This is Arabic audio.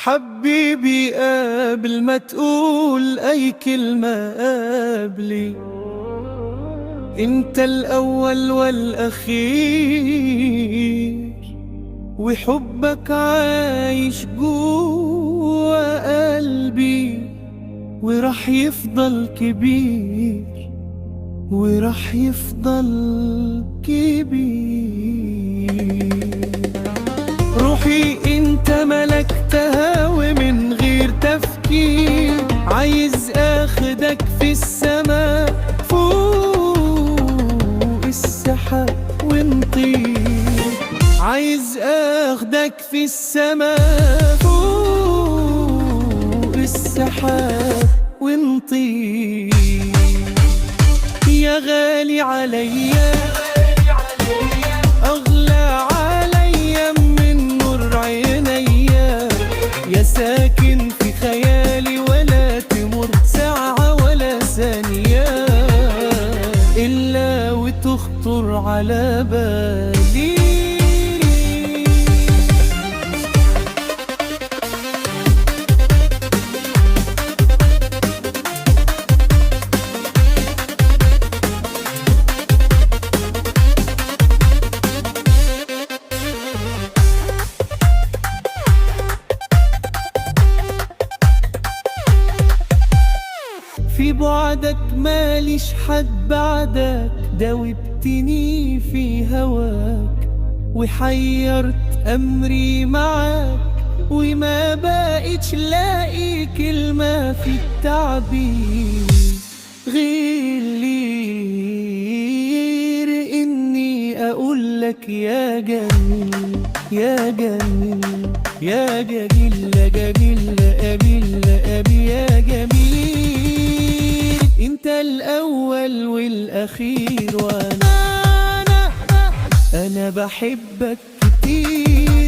حبيبي قبل ما تقول أي كلمة قبلي، انت الأول والأخير، وحبك عايش جوا قلبي، وراح يفضل كبير، وراح يفضل كبير. روحي انت ملكتها ومن غير تفكير، عايز اخدك في السما فوق السحاب ونطير، عايز اخدك في السما فوق السحاب ونطير. يا غالي عليا أغلى عليا من نور عينيا، يا ساكن في خيالي ولا تمر ساعة ولا ثانية إلا وتخطر على بالي. في بعدك ماليش حد بعدك، دوبتني في هواك وحيرت أمري معاك، وما بقيتش لاقي كلمة في التعبير غير إني أقولك يا جميل يا جميل يا جميل يا جميل أبي أبي يا جميل، انت الاول والاخير، وانا بحبك كتير.